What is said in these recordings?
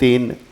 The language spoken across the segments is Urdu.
3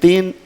3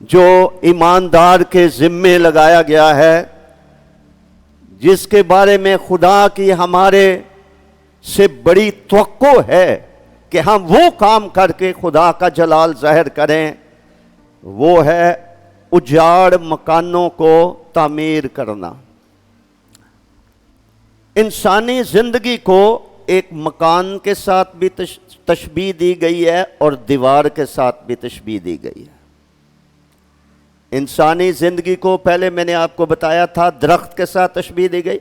جو ایماندار کے ذمے لگایا گیا ہے، جس کے بارے میں خدا کی ہمارے سے بڑی توقع ہے کہ ہم وہ کام کر کے خدا کا جلال ظاہر کریں، وہ ہے اجاڑ مکانوں کو تعمیر کرنا۔ انسانی زندگی کو ایک مکان کے ساتھ بھی تشبیہ دی گئی ہے اور دیوار کے ساتھ بھی تشبیہ دی گئی ہے۔ انسانی زندگی کو پہلے میں نے آپ کو بتایا تھا درخت کے ساتھ تشبیہ دی گئی،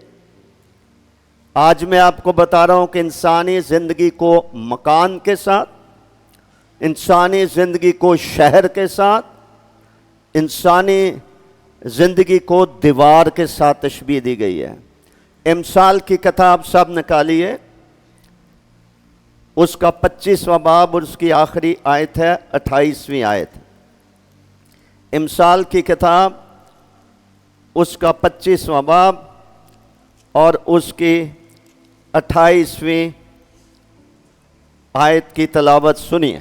آج میں آپ کو بتا رہا ہوں کہ انسانی زندگی کو مکان کے ساتھ، انسانی زندگی کو شہر کے ساتھ، انسانی زندگی کو دیوار کے ساتھ تشبیہ دی گئی ہے۔ امثال کی کتاب سب نکالیے، اس کا 25واں باب اور اس کی آخری آیت ہے 28ویں آیت۔ امثال کی کتاب اس کا 25واں باب اور اس کی 28ویں آیت کی تلاوت سنیے۔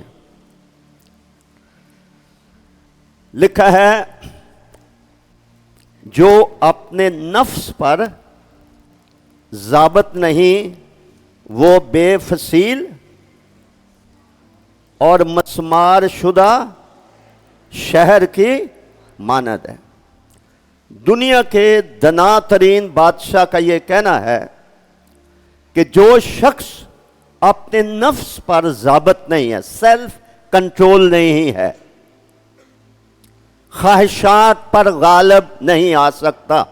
لکھا ہے، جو اپنے نفس پر ضابط نہیں وہ بے فصیل اور مسمار شدہ شہر کی مانند ہے۔ دنیا کے دنا ترین بادشاہ کا یہ کہنا ہے کہ جو شخص اپنے نفس پر ضابط نہیں ہے، سیلف کنٹرول نہیں ہے، خواہشات پر غالب نہیں آ سکتا،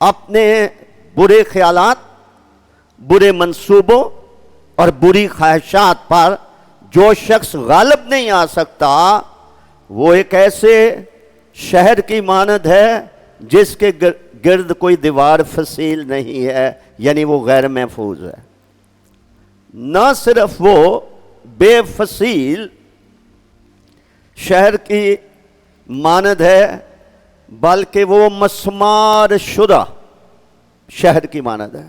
اپنے برے خیالات، برے منصوبوں اور بری خواہشات پر جو شخص غالب نہیں آ سکتا، وہ ایک ایسے شہر کی مانند ہے جس کے گرد کوئی دیوار فصیل نہیں ہے، یعنی وہ غیر محفوظ ہے۔ نہ صرف وہ بے فصیل شہر کی مانند ہے، بلکہ وہ مسمار شدہ شہر کی مانند ہے۔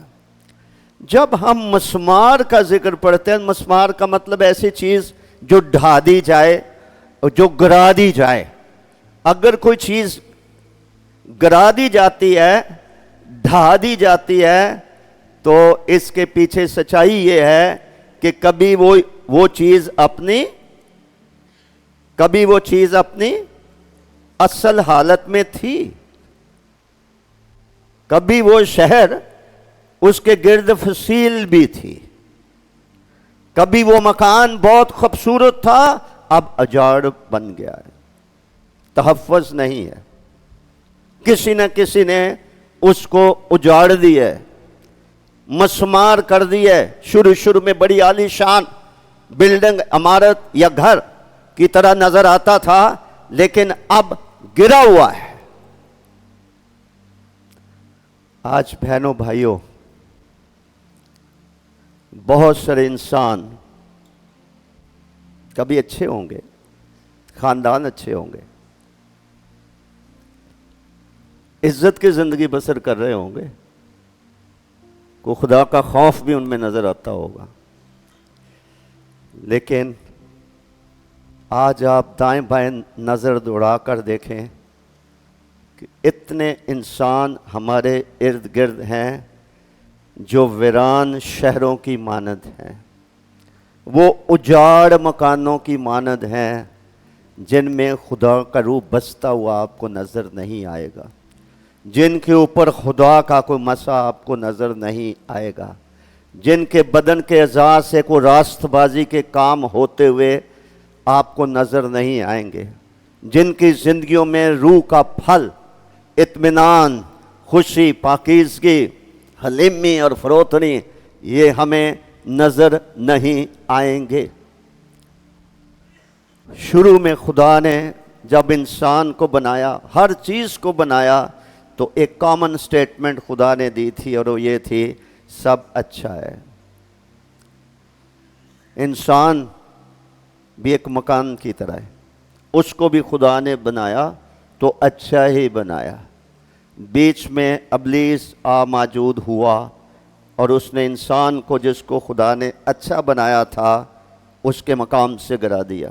جب ہم مسمار کا ذکر پڑھتے ہیں، مسمار کا مطلب ایسی چیز جو ڈھا دی جائے اور جو گرا دی جائے۔ اگر کوئی چیز گرا دی جاتی ہے، ڈھا دی جاتی ہے، تو اس کے پیچھے سچائی یہ ہے کہ کبھی وہ چیز اپنی اصل حالت میں تھی، کبھی وہ شہر اس کے گرد فصیل بھی تھی، کبھی وہ مکان بہت خوبصورت تھا، اب اجاڑ بن گیا ہے، تحفظ نہیں ہے، کسی نہ کسی نے اس کو اجاڑ دی ہے، مسمار کر دی ہے۔ شروع میں بڑی عالی شان بلڈنگ، عمارت یا گھر کی طرح نظر آتا تھا، لیکن اب گرا ہوا ہے۔ آج بہنوں بھائیوں، بہت سارے انسان کبھی اچھے ہوں گے، خاندان اچھے ہوں گے، عزت کی زندگی بسر کر رہے ہوں گے، کو خدا کا خوف بھی ان میں نظر آتا ہوگا، لیکن آج آپ دائیں بائیں نظر دوڑا کر دیکھیں کہ اتنے انسان ہمارے ارد گرد ہیں جو ویران شہروں کی مانند ہیں، وہ اجاڑ مکانوں کی مانند ہیں جن میں خدا کا روح بستا ہوا آپ کو نظر نہیں آئے گا، جن کے اوپر خدا کا کوئی مسا آپ کو نظر نہیں آئے گا، جن کے بدن کے اعضاء سے کوئی راست بازی کے کام ہوتے ہوئے آپ کو نظر نہیں آئیں گے، جن کی زندگیوں میں روح کا پھل، اطمینان، خوشی، پاکیزگی، حلیمی اور فروتنی، یہ ہمیں نظر نہیں آئیں گے۔ شروع میں خدا نے جب انسان کو بنایا، ہر چیز کو بنایا، تو ایک کامن سٹیٹمنٹ خدا نے دی تھی، اور وہ یہ تھی، سب اچھا ہے۔ انسان بھی ایک مکان کی طرح ہے، اس کو بھی خدا نے بنایا تو اچھا ہی بنایا۔ بیچ میں ابلیس موجود ہوا اور اس نے انسان کو، جس کو خدا نے اچھا بنایا تھا، اس کے مقام سے گرا دیا۔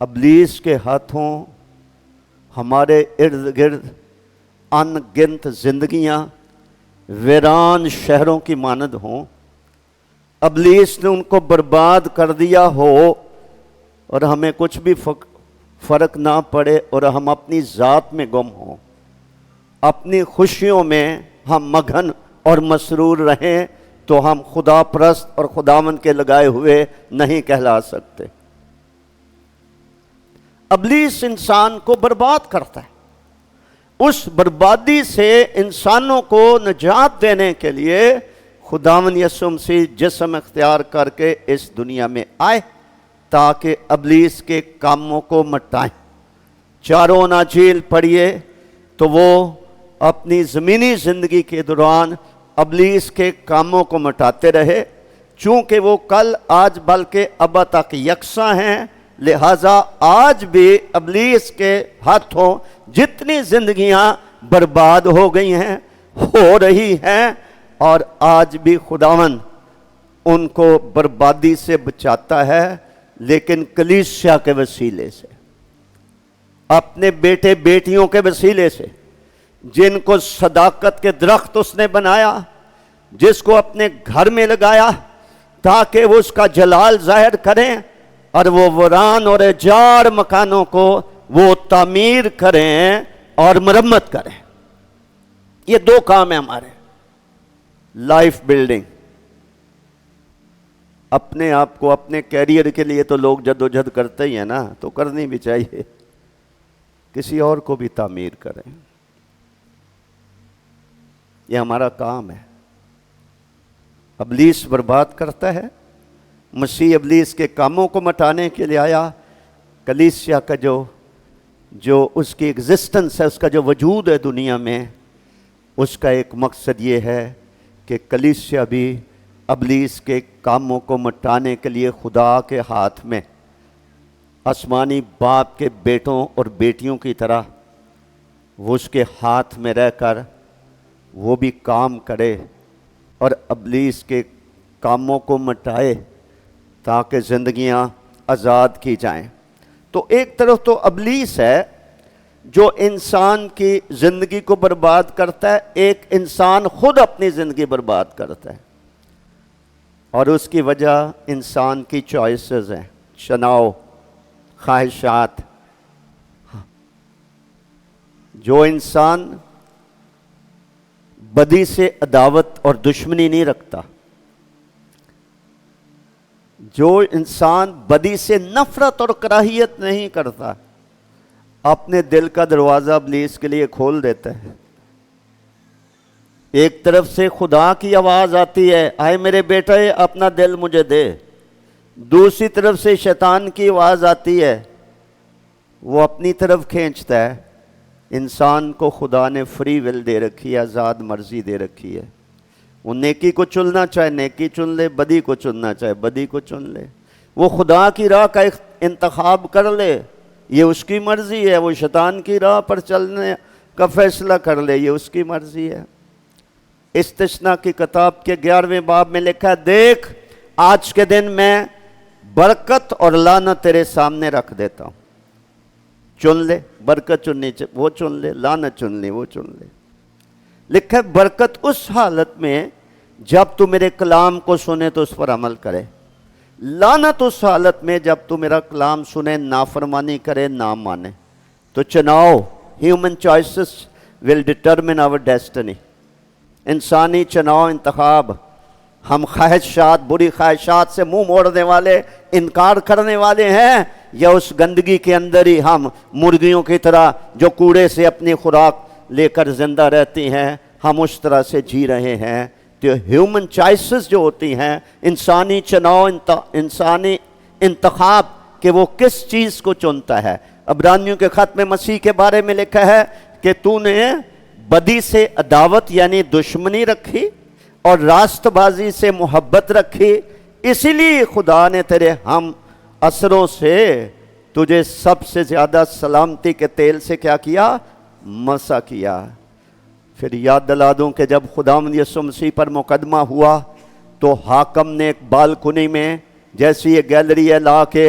ابلیس کے ہاتھوں ہمارے ارد گرد ان گنت زندگیاں ویران شہروں کی مانند ہوں، ابلیس نے ان کو برباد کر دیا ہو اور ہمیں کچھ بھی فرق نہ پڑے اور ہم اپنی ذات میں گم ہوں، اپنی خوشیوں میں ہم مگن اور مسرور رہیں، تو ہم خدا پرست اور خداوند کے لگائے ہوئے نہیں کہلا سکتے۔ ابلیس انسان کو برباد کرتا ہے۔ اس بربادی سے انسانوں کو نجات دینے کے لیے خداوند یسوع مسیح جسم اختیار کر کے اس دنیا میں آئے تاکہ ابلیس کے کاموں کو مٹائیں۔ چاروں اناجیل پڑھیے تو وہ اپنی زمینی زندگی کے دوران ابلیس کے کاموں کو مٹاتے رہے، چونکہ وہ کل آج بلکہ اب تک یکساں ہیں، لہٰذا آج بھی ابلیس کے ہاتھوں جتنی زندگیاں برباد ہو گئی ہیں، ہو رہی ہیں، اور آج بھی خداوند ان کو بربادی سے بچاتا ہے، لیکن کلیسیا کے وسیلے سے، اپنے بیٹے بیٹیوں کے وسیلے سے، جن کو صداقت کے درخت اس نے بنایا، جس کو اپنے گھر میں لگایا تاکہ وہ اس کا جلال ظاہر کریں، اور وہ ویران اور اجاڑ مکانوں کو وہ تعمیر کریں اور مرمت کریں۔ یہ دو کام ہیں ہمارے، لائف بلڈنگ۔ اپنے آپ کو اپنے کیریئر کے لیے تو لوگ جدوجہد کرتے ہی ہیں نا، تو کرنی بھی چاہیے، کسی اور کو بھی تعمیر کریں، یہ ہمارا کام ہے۔ ابلیس برباد کرتا ہے، مسیح ابلیس کے کاموں کو مٹانے کے لیے آیا۔ کلیسیا کا جو اس کی ایگزسٹنس ہے، اس کا جو وجود ہے دنیا میں، اس کا ایک مقصد یہ ہے کہ کلیسیا بھی ابلیس کے کاموں کو مٹانے کے لیے خدا کے ہاتھ میں آسمانی باپ کے بیٹوں اور بیٹیوں کی طرح وہ اس کے ہاتھ میں رہ کر وہ بھی کام کرے اور ابلیس کے کاموں کو مٹائے تاکہ زندگیاں آزاد کی جائیں۔ تو ایک طرف تو ابلیس ہے جو انسان کی زندگی کو برباد کرتا ہے، ایک انسان خود اپنی زندگی برباد کرتا ہے، اور اس کی وجہ انسان کی چوائسز ہیں، چناؤ، خواہشات۔ جو انسان بدی سے عداوت اور دشمنی نہیں رکھتا، جو انسان بدی سے نفرت اور کراہیت نہیں کرتا، اپنے دل کا دروازہ ابلیس کے لیے کھول دیتا ہے۔ ایک طرف سے خدا کی آواز آتی ہے، آئے میرے بیٹے اپنا دل مجھے دے، دوسری طرف سے شیطان کی آواز آتی ہے، وہ اپنی طرف کھینچتا ہے۔ انسان کو خدا نے فری ول دے رکھی ہے، آزاد مرضی دے رکھی ہے، وہ نیکی کو چننا چاہے نیکی چن لے، بدی کو چننا چاہے بدی کو چن لے، وہ خدا کی راہ کا انتخاب کر لے، یہ اس کی مرضی ہے، وہ شیطان کی راہ پر چلنے کا فیصلہ کر لے، یہ اس کی مرضی ہے۔ استثناء کی کتاب کے 11ویں باب میں لکھا ہے، دیکھ آج کے دن میں برکت اور لعنت تیرے سامنے رکھ دیتا ہوں، چن لے، برکت چننی وہ چن لے، لعنت چننی وہ چن لے۔ لکھا ہے برکت اس حالت میں جب تو میرے کلام کو سنے تو اس پر عمل کرے، لعنت اس حالت میں جب تو میرا کلام سنے نافرمانی کرے نہ مانے۔ تو چناؤ، ہیومن چوائسز ول ڈٹرمن آور ڈیسٹنی، انسانی چناؤ انتخاب۔ ہم خواہشات، بری خواہشات سے منہ موڑنے والے، انکار کرنے والے ہیں، یا اس گندگی کے اندر ہی ہم مرغیوں کی طرح جو کوڑے سے اپنی خوراک لے کر زندہ رہتی ہیں، ہم اس طرح سے جی رہے ہیں۔ تو ہیومن چوائسز جو ہوتی ہیں، انسانی چناؤ، انسانی انتخاب کہ وہ کس چیز کو چنتا ہے۔ عبرانیوں کے خط میں مسیح کے بارے میں لکھا ہے کہ تو نے بدی سے عداوت یعنی دشمنی رکھی اور راست بازی سے محبت رکھی، اسی لیے خدا نے تیرے ہم اثروں سے تجھے سب سے زیادہ سلامتی کے تیل سے کیا کیا؟ مسح کیا۔ پھر یاد دلا دوں کہ جب خداوند یسوع مسیح پر مقدمہ ہوا تو حاکم نے ایک بالکنی میں، جیسی یہ گیلری ہے، لا کے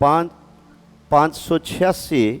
586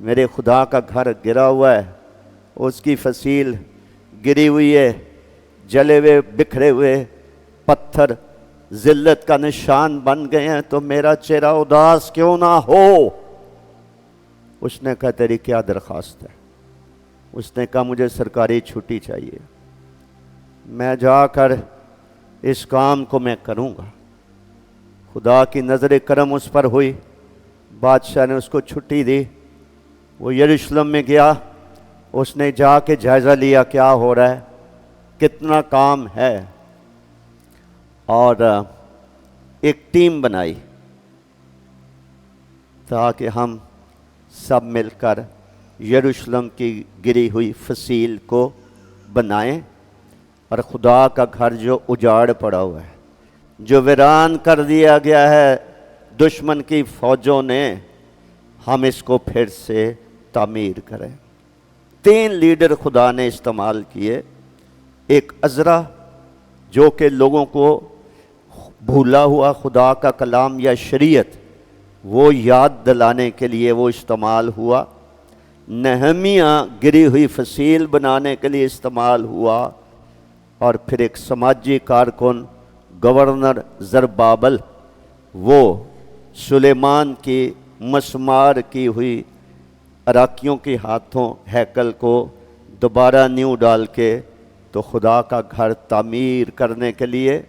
میرے خدا کا گھر گرا ہوا ہے، اس کی فصیل گری ہوئی ہے، جلے ہوئے بکھرے ہوئے پتھر ذلت کا نشان بن گئے ہیں، تو میرا چہرہ اداس کیوں نہ ہو؟ اس نے کہا تیری کیا درخواست ہے؟ اس نے کہا مجھے سرکاری چھٹی چاہیے، میں جا کر اس کام کو میں کروں گا۔ خدا کی نظر کرم اس پر ہوئی، بادشاہ نے اس کو چھٹی دی، وہ یروشلم میں گیا، اس نے جا کے جائزہ لیا کیا ہو رہا ہے، کتنا کام ہے، اور ایک ٹیم بنائی تاکہ ہم سب مل کر یروشلم کی گری ہوئی فصیل کو بنائیں، اور خدا کا گھر جو اجاڑ پڑا ہوا ہے، جو ویران کر دیا گیا ہے دشمن کی فوجوں نے، ہم اس کو پھر سے تعمیر کریں۔ 3 لیڈر خدا نے استعمال کیے، ایک عزرا جو کہ لوگوں کو بھولا ہوا خدا کا کلام یا شریعت وہ یاد دلانے کے لیے وہ استعمال ہوا، نہمیہ گری ہوئی فصیل بنانے کے لیے استعمال ہوا، اور پھر ایک سماجی کارکن گورنر زربابل، وہ سلیمان کی مسمار کی ہوئی عراقیوں کے ہاتھوں ہیکل کو دوبارہ نیو ڈال کے تو خدا کا گھر تعمیر کرنے کے لیے،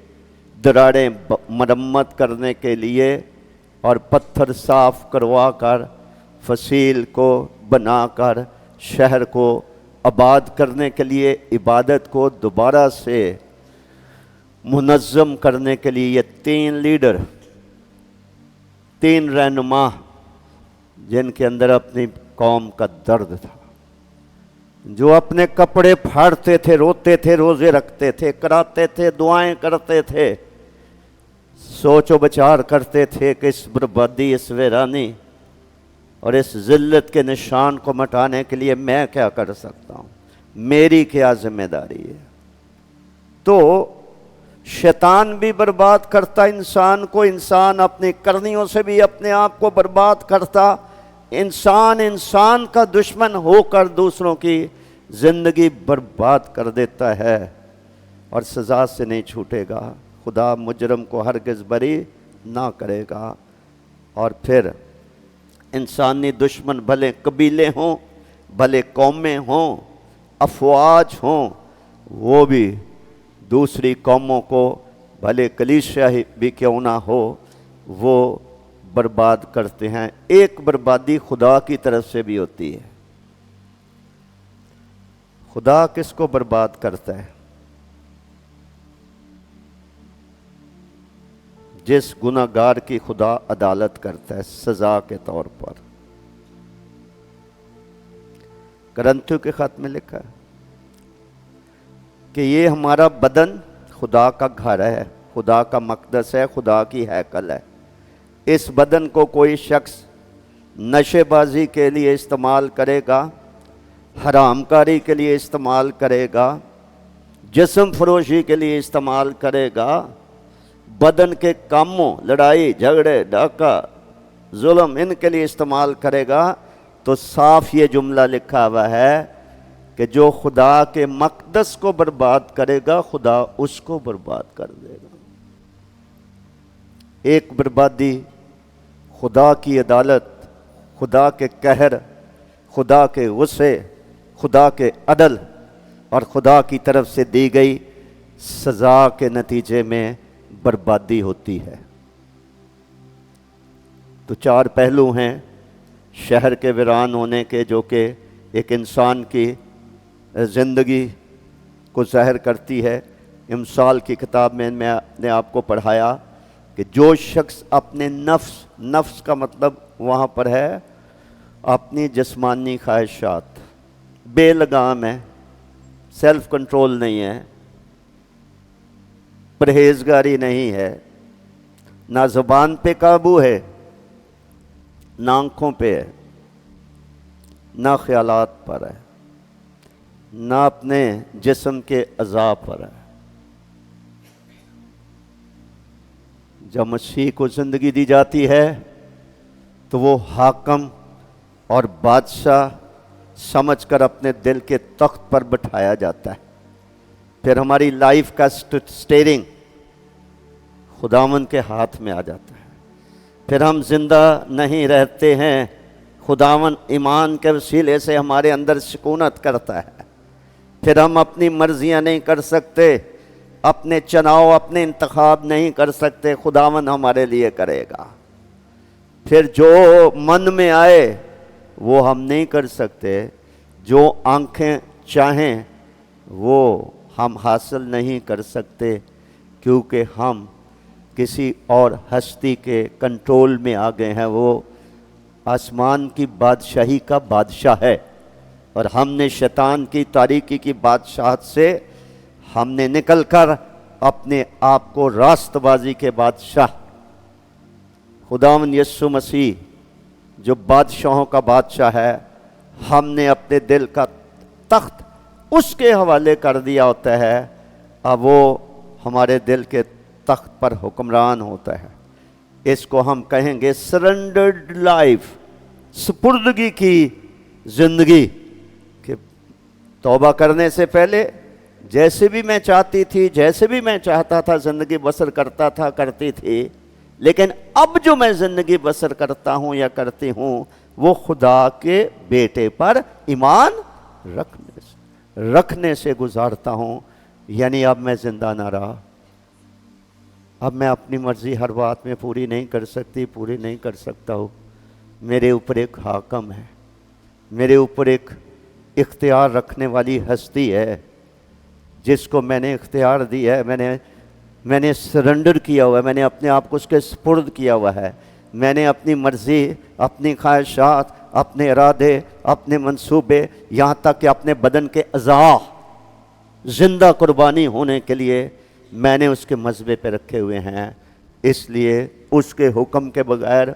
دراڑیں مرمت کرنے کے لیے، اور پتھر صاف کروا کر فصیل کو بنا کر شہر کو آباد کرنے کے لیے، عبادت کو دوبارہ سے منظم کرنے کے لیے یہ 3 لیڈر، 3 رہنما جن کے اندر اپنی قوم کا درد تھا، جو اپنے کپڑے پھاڑتے تھے، روتے تھے، روزے رکھتے تھے، کراتے تھے، دعائیں کرتے تھے، سوچ و بچار کرتے تھے کہ اس بربادی، اس ویرانی اور اس ذلت کے نشان کو مٹانے کے لیے میں کیا کر سکتا ہوں، میری کیا ذمہ داری ہے۔ تو شیطان بھی برباد کرتا انسان کو، انسان اپنی کرنیوں سے بھی اپنے آپ کو برباد کرتا، انسان کا دشمن ہو کر دوسروں کی زندگی برباد کر دیتا ہے اور سزا سے نہیں چھوٹے گا۔ خدا مجرم کو ہرگز بری نہ کرے گا۔ اور پھر انسانی دشمن بھلے قبیلے ہوں، بھلے قومیں ہوں، افواج ہوں، وہ بھی دوسری قوموں کو بھلے کلیسیا ہی بھی کیوں نہ ہو وہ برباد کرتے ہیں۔ ایک بربادی خدا کی طرف سے بھی ہوتی ہے۔ خدا کس کو برباد کرتا ہے؟ جس گناہگار کی خدا عدالت کرتا ہے سزا کے طور پر۔ کرنتھیوں کے خط میں لکھا ہے کہ یہ ہمارا بدن خدا کا گھر ہے، خدا کا مقدس ہے، خدا کی ہیکل ہے۔ اس بدن کو کوئی شخص نشے بازی کے لیے استعمال کرے گا، حرام کاری کے لیے استعمال کرے گا، جسم فروشی کے لیے استعمال کرے گا، بدن کے کاموں، لڑائی جھگڑے ڈاکہ ظلم، ان کے لیے استعمال کرے گا، تو صاف یہ جملہ لکھا ہوا ہے کہ جو خدا کے مقدس کو برباد کرے گا خدا اس کو برباد کر دے گا۔ ایک بربادی خدا کی عدالت، خدا کے قہر، خدا کے غصے، خدا کے عدل اور خدا کی طرف سے دی گئی سزا کے نتیجے میں بربادی ہوتی ہے۔ تو 4 پہلو ہیں شہر کے ویران ہونے کے، جو کہ ایک انسان کی زندگی کو ظاہر کرتی ہے۔ امثال کی کتاب میں نے آپ کو پڑھایا کہ جو شخص اپنے نفس کا مطلب وہاں پر ہے اپنی جسمانی خواہشات، بے لگام ہے، سیلف کنٹرول نہیں ہے، پرہیزگاری نہیں ہے، نہ زبان پہ قابو ہے، نہ آنکھوں پہ ہے، نہ خیالات پر ہے، نہ اپنے جسم کے اعضاء پر ہے۔ جب مسیح کو زندگی دی جاتی ہے تو وہ حاکم اور بادشاہ سمجھ کر اپنے دل کے تخت پر بٹھایا جاتا ہے. پھر ہماری لائف کا سٹیئرنگ خداوند کے ہاتھ میں آ جاتا ہے. پھر ہم زندہ نہیں رہتے ہیں، خداوند ایمان کے وسیلے سے ہمارے اندر سکونت کرتا ہے. پھر ہم اپنی مرضیاں نہیں کر سکتے، اپنے چناؤ اپنے انتخاب نہیں کر سکتے، خداوند ہمارے لیے کرے گا. پھر جو من میں آئے وہ ہم نہیں کر سکتے، جو آنکھیں چاہیں وہ ہم حاصل نہیں کر سکتے، کیونکہ ہم کسی اور ہستی کے کنٹرول میں آ گئے ہیں. وہ آسمان کی بادشاہی کا بادشاہ ہے، اور ہم نے شیطان کی تاریکی کی بادشاہت سے ہم نے نکل کر اپنے آپ کو راست بازی کے بادشاہ خداوند یسوع مسیح جو بادشاہوں کا بادشاہ ہے، ہم نے اپنے دل کا تخت اس کے حوالے کر دیا ہوتا ہے. اب وہ ہمارے دل کے تخت پر حکمران ہوتا ہے. اس کو ہم کہیں گے سرنڈرڈ لائف، سپردگی کی زندگی. کہ توبہ کرنے سے پہلے جیسے بھی میں چاہتی تھی، جیسے بھی میں چاہتا تھا زندگی بسر کرتا تھا، کرتی تھی، لیکن اب جو میں زندگی بسر کرتا ہوں یا کرتی ہوں وہ خدا کے بیٹے پر ایمان رکھنے سے گزارتا ہوں. یعنی اب میں زندہ نہ رہا، اب میں اپنی مرضی ہر بات میں پوری نہیں کر سکتی، پوری نہیں کر سکتا ہوں. میرے اوپر ایک حاکم ہے، میرے اوپر ایک اختیار رکھنے والی ہستی ہے جس کو میں نے اختیار دی ہے. میں نے سرنڈر کیا ہوا ہے، میں نے اپنے آپ کو اس کے سپرد کیا ہوا ہے. میں نے اپنی مرضی، اپنی خواہشات، اپنے ارادے، اپنے منصوبے، یہاں تک کہ اپنے بدن کے اعضاء زندہ قربانی ہونے کے لیے میں نے اس کے مذبے پہ رکھے ہوئے ہیں. اس لیے اس کے حکم کے بغیر،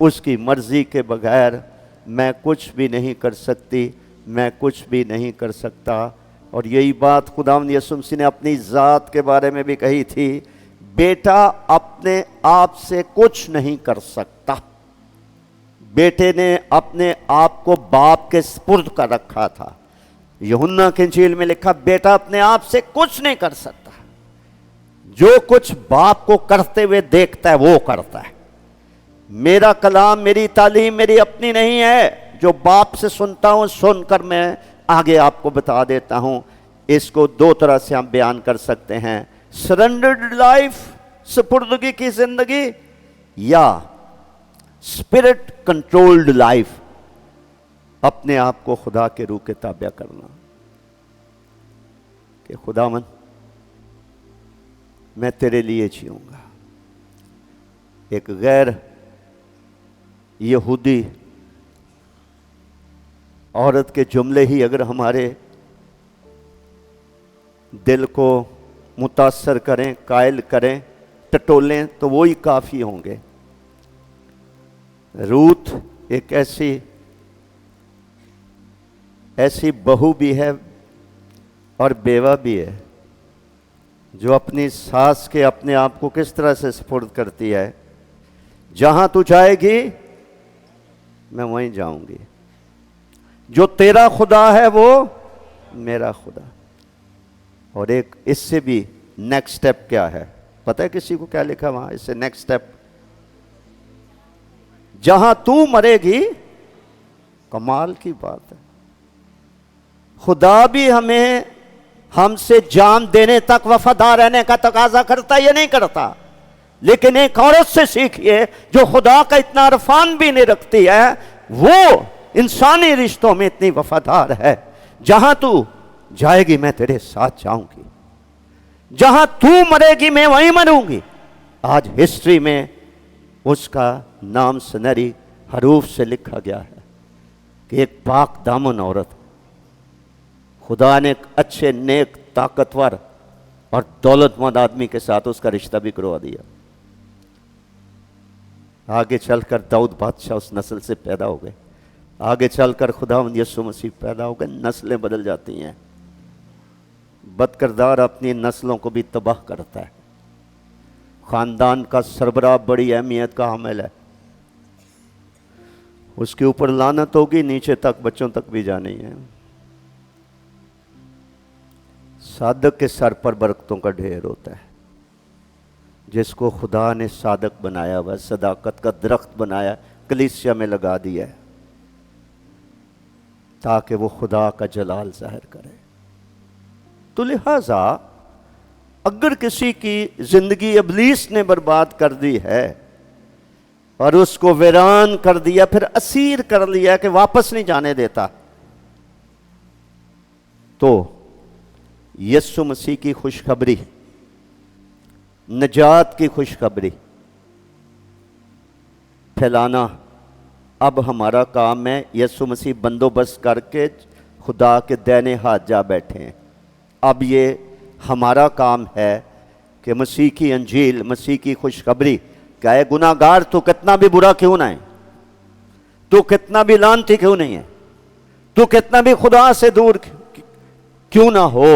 اس کی مرضی کے بغیر میں کچھ بھی نہیں کر سکتی، میں کچھ بھی نہیں کر سکتا. اور یہی بات خداوند یسوع مسیح نے اپنی ذات کے بارے میں بھی کہی تھی، بیٹا اپنے آپ سے کچھ نہیں کر سکتا. بیٹے نے اپنے آپ کو باپ کے سپرد کر رکھا تھا. یوحنا کی انجیل میں لکھا بیٹا اپنے آپ سے کچھ نہیں کر سکتا، جو کچھ باپ کو کرتے ہوئے دیکھتا ہے وہ کرتا ہے. میرا کلام، میری تعلیم میری اپنی نہیں ہے، جو باپ سے سنتا ہوں سن کر میں آگے آپ کو بتا دیتا ہوں. اس کو دو طرح سے ہم بیان کر سکتے ہیں، سرنڈرڈ لائف، سپردگی کی زندگی، یا اسپرٹ کنٹرولڈ لائف، اپنے آپ کو خدا کے روح کے تابع کرنا. کہ خداوند میں تیرے لیے جیوں گا. ایک غیر یہودی عورت کے جملے ہی اگر ہمارے دل کو متاثر کریں، قائل کریں، ٹٹولیں تو وہی کافی ہوں گے. روت ایک ایسی بہو بھی ہے اور بیوہ بھی ہے جو اپنی ساس کے اپنے آپ کو کس طرح سے سپرد کرتی ہے. جہاں تو جائے گی میں وہیں جاؤں گی، جو تیرا خدا ہے وہ میرا خدا. اور ایک اس سے بھی نیکسٹ سٹیپ کیا ہے پتہ ہے کسی کو کیا لکھا وہاں؟ اس سے نیکسٹ سٹیپ، جہاں تو مرے گی. کمال کی بات ہے. خدا بھی ہم سے جان دینے تک وفادار رہنے کا تقاضا کرتا ہے یا نہیں کرتا؟ لیکن ایک عورت سے سیکھیے جو خدا کا اتنا عرفان بھی نہیں رکھتی ہے، وہ انسانی رشتوں میں اتنی وفادار ہے. جہاں تو جائے گی میں تیرے ساتھ جاؤں گی، جہاں تو مرے گی میں وہیں مروں گی. آج ہسٹری میں اس کا نام سنہری حروف سے لکھا گیا ہے کہ ایک پاک دامن عورت، خدا نے ایک اچھے، نیک، طاقتور اور دولت مند آدمی کے ساتھ اس کا رشتہ بھی کروا دیا. آگے چل کر داؤد بادشاہ اس نسل سے پیدا ہو گئے، آگے چل کر خداوند یسوع مسیح پیدا ہو گئے. نسلیں بدل جاتی ہیں. بد کردار اپنی نسلوں کو بھی تباہ کرتا ہے. خاندان کا سربراہ بڑی اہمیت کا حامل ہے. اس کے اوپر لعنت ہوگی, نیچے تک بچوں تک بھی جانی ہے. صادق کے سر پر برکتوں کا ڈھیر ہوتا ہے. جس کو خدا نے صادق بنایا ہوا, صداقت کا درخت بنایا, کلیسیا میں لگا دیا ہے تاکہ وہ خدا کا جلال ظاہر کرے. تو لہٰذا اگر کسی کی زندگی ابلیس نے برباد کر دی ہے اور اس کو ویران کر دیا, پھر اسیر کر لیا کہ واپس نہیں جانے دیتا, تو یسوع مسیح کی خوشخبری, نجات کی خوشخبری پھیلانا اب ہمارا کام ہے. یسوع مسیح بندوبست کر کے خدا کے دائنے ہاتھ جا بیٹھے ہیں. اب یہ ہمارا کام ہے کہ مسیح کی انجیل, مسیح کی خوشخبری کہ اے گناہ گار تو کتنا بھی برا کیوں نہ ہے, تو کتنا بھی لعنتی کیوں نہیں ہے, تو کتنا بھی خدا سے دور کیوں نہ ہو,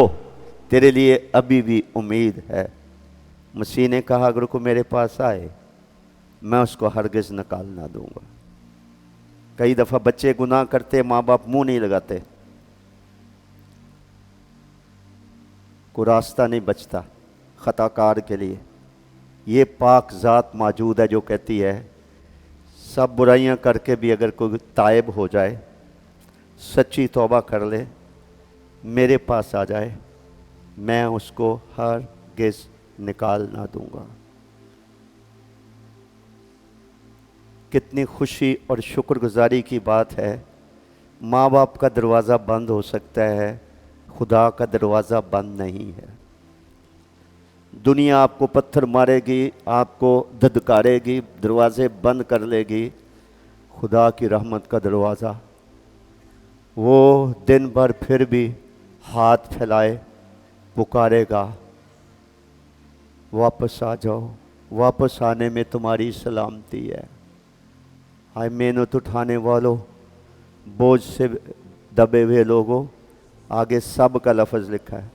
تیرے لیے ابھی بھی امید ہے. مسیح نے کہا اگر کوئی میرے پاس آئے میں اس کو ہرگز نکال نہ دوں گا. کئی دفعہ بچے گناہ کرتے, ماں باپ منہ نہیں لگاتے, کوئی راستہ نہیں بچتا خطا کار کے لیے. یہ پاک ذات موجود ہے جو کہتی ہے سب برائیاں کر کے بھی اگر کوئی تائب ہو جائے, سچی توبہ کر لے, میرے پاس آ جائے, میں اس کو ہرگز نکال نہ دوں گا. کتنی خوشی اور شکر گزاری کی بات ہے. ماں باپ کا دروازہ بند ہو سکتا ہے, خدا کا دروازہ بند نہیں ہے. دنیا آپ کو پتھر مارے گی, آپ کو دھدکارے گی, دروازے بند کر لے گی. خدا کی رحمت کا دروازہ وہ دن بھر پھر بھی ہاتھ پھیلائے پکارے گا, واپس آ جاؤ, واپس آنے میں تمہاری سلامتی ہے. آئے محنت اٹھانے والوں, بوجھ سے دبے ہوئے لوگوں, آگے سب کا لفظ لکھا ہے,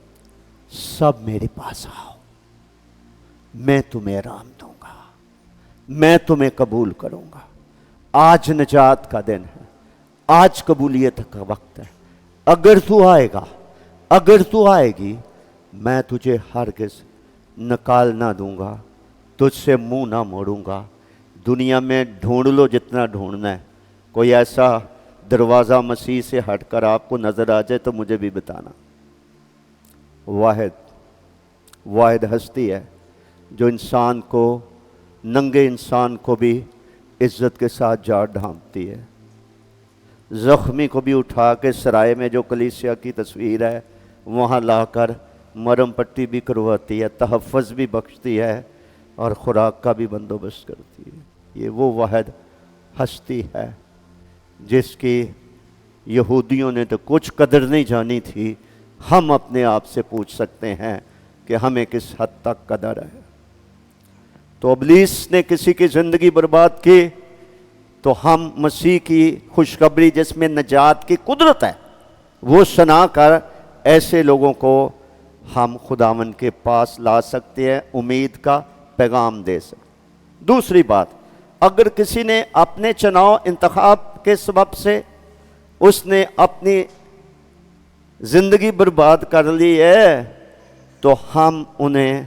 سب میرے پاس آؤ, میں تمہیں آرام دوں گا, میں تمہیں قبول کروں گا. آج نجات کا دن ہے, آج قبولیت کا وقت ہے. اگر تو آئے گا, اگر تو آئے گی, میں تجھے ہرگز نکال نہ دوں گا, تجھ سے منہ نہ موڑوں گا. دنیا میں ڈھونڈ لو جتنا ڈھونڈنا ہے, کوئی ایسا دروازہ مسیح سے ہٹ کر آپ کو نظر آ جائے تو مجھے بھی بتانا. واحد ہستی ہے جو انسان کو, ننگے انسان کو بھی عزت کے ساتھ جاڑ ڈھانپتی ہے. زخمی کو بھی اٹھا کے سرائے میں جو کلیسیا کی تصویر ہے وہاں لا کر مرم پٹی بھی کرواتی ہے, تحفظ بھی بخشتی ہے, اور خوراک کا بھی بندوبست کرتی ہے. یہ وہ واحد ہستی ہے جس کی یہودیوں نے تو کچھ قدر نہیں جانی تھی. ہم اپنے آپ سے پوچھ سکتے ہیں کہ ہمیں کس حد تک قدر ہے. تو ابلیس نے کسی کی زندگی برباد کی, تو ہم مسیح کی خوشخبری جس میں نجات کی قدرت ہے وہ سنا کر ایسے لوگوں کو ہم خداوند کے پاس لا سکتے ہیں, امید کا پیغام دے سکتے. دوسری بات, اگر کسی نے اپنے چناؤ انتخاب کے سبب سے اس نے اپنی زندگی برباد کر لی ہے, تو ہم انہیں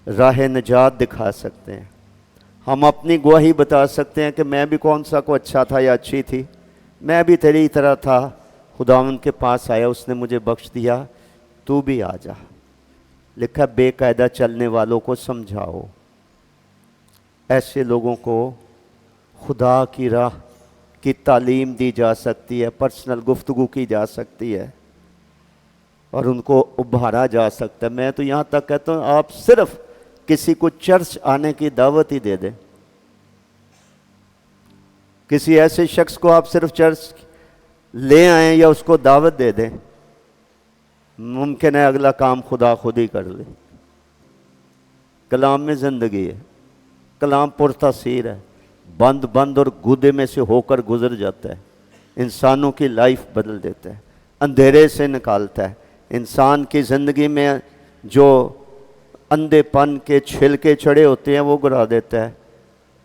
راہ نجات دکھا سکتے ہیں. ہم اپنی گواہی بتا سکتے ہیں کہ میں بھی کون سا کو اچھا تھا یا اچھی تھی, میں بھی تیری طرح تھا, خداوند کے پاس آیا, اس نے مجھے بخش دیا, تو بھی آ جا. لکھا بے قاعدہ چلنے والوں کو سمجھاؤ. ایسے لوگوں کو خدا کی راہ کی تعلیم دی جا سکتی ہے, پرسنل گفتگو کی جا سکتی ہے, اور ان کو ابھارا جا سکتا ہے. میں تو یہاں تک کہتا ہوں آپ صرف کسی کو چرچ آنے کی دعوت ہی دے دیں. کسی ایسے شخص کو آپ صرف چرچ لے آئیں یا اس کو دعوت دے دیں, ممکن ہے اگلا کام خدا خود ہی کر لے. کلام میں زندگی ہے, کلام پرتاثیر ہے, بند اور گودے میں سے ہو کر گزر جاتا ہے, انسانوں کی لائف بدل دیتا ہے, اندھیرے سے نکالتا ہے. انسان کی زندگی میں جو اندھے پن کے چھلکے چڑھے ہوتے ہیں وہ گرا دیتا ہے,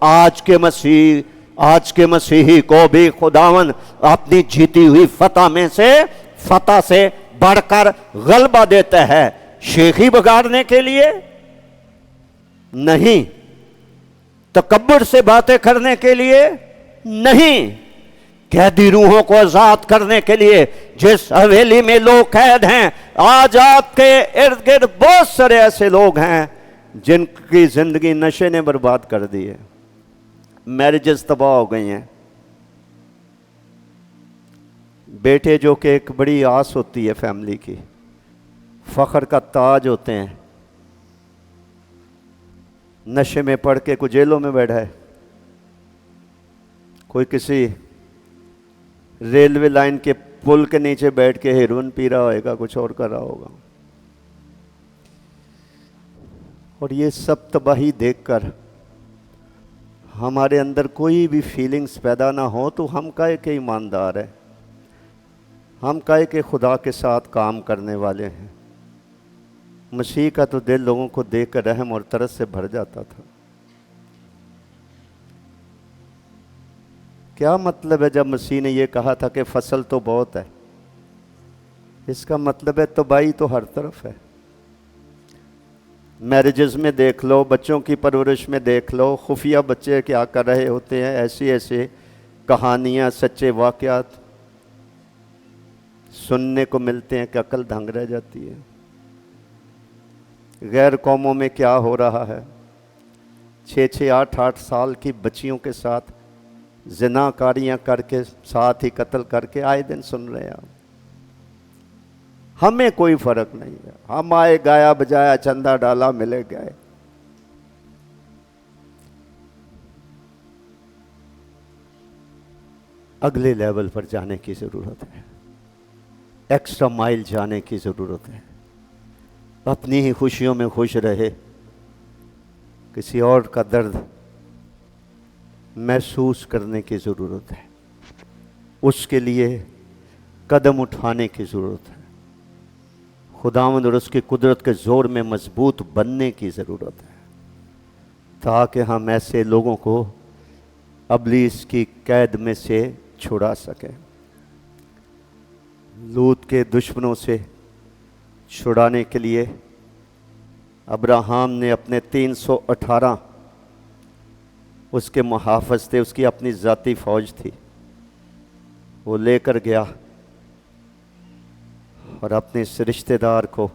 آج کے مسیحی کو بھی خداوند اپنی جیتی ہوئی فتح سے بڑھ کر غلبہ دیتا ہے. شیخی بگاڑنے کے لیے نہیں، تکبر سے باتیں کرنے کے لیے نہیں، قیدی روحوں کو آزاد کرنے کے لیے. جس حویلی میں لوگ قید ہیں، آج آپ کے ارد گرد بہت سارے ایسے لوگ ہیں جن کی زندگی نشے نے برباد کر دی ہے، میرجز تباہ ہو گئی ہیں. بیٹے جو کہ ایک بڑی آس ہوتی ہے فیملی کی، فخر کا تاج ہوتے ہیں، نشے میں پڑھ کے کوئی جیلوں میں بیٹھا ہے، کوئی کسی ریلوے لائن کے پل کے نیچے بیٹھ کے ہیروئن پی رہا ہوئے گا، کچھ اور کر رہا ہوگا. اور یہ سب تباہی دیکھ کر ہمارے اندر کوئی بھی فیلنگز پیدا نہ ہو تو ہم کہے کہ ایماندار ہیں، ہم کہے کہ خدا کے ساتھ کام کرنے والے ہیں. مسیح کا تو دل لوگوں کو دیکھ کر رحم اور ترس سے بھر جاتا تھا. کیا مطلب ہے جب مسیح نے یہ کہا تھا کہ فصل تو بہت ہے؟ اس کا مطلب ہے تباہی تو ہر طرف ہے. میرجز میں دیکھ لو، بچوں کی پرورش میں دیکھ لو، خفیہ بچے کیا کر رہے ہوتے ہیں، ایسی ایسی کہانیاں، سچے واقعات سننے کو ملتے ہیں کہ عقل دھنگ رہ جاتی ہے. غیر قوموں میں کیا ہو رہا ہے، 6 8 سال کی بچیوں کے ساتھ زنا کاریاں کر کے، ساتھ ہی قتل کر کے آئے دن سن رہے ہیں. ہمیں کوئی فرق نہیں ہے، ہم آئے، گایا بجایا، چندہ ڈالا، ملے گئے. اگلے لیول پر جانے کی ضرورت ہے، ایکسٹرا مائل جانے کی ضرورت ہے. اپنی ہی خوشیوں میں خوش رہے، کسی اور کا درد محسوس کرنے کی ضرورت ہے. اس کے لیے قدم اٹھانے کی ضرورت ہے. خداوند اور اس کی قدرت کے زور میں مضبوط بننے کی ضرورت ہے، تاکہ ہم ایسے لوگوں کو ابلیس کی قید میں سے چھڑا سکیں. لوط کے دشمنوں سے چھڑانے کے لیے ابراہیم نے اپنے 318 اس کے محافظ تھے، اس کی اپنی ذاتی فوج تھی، وہ لے کر گیا اور اپنے اس رشتہ دار کو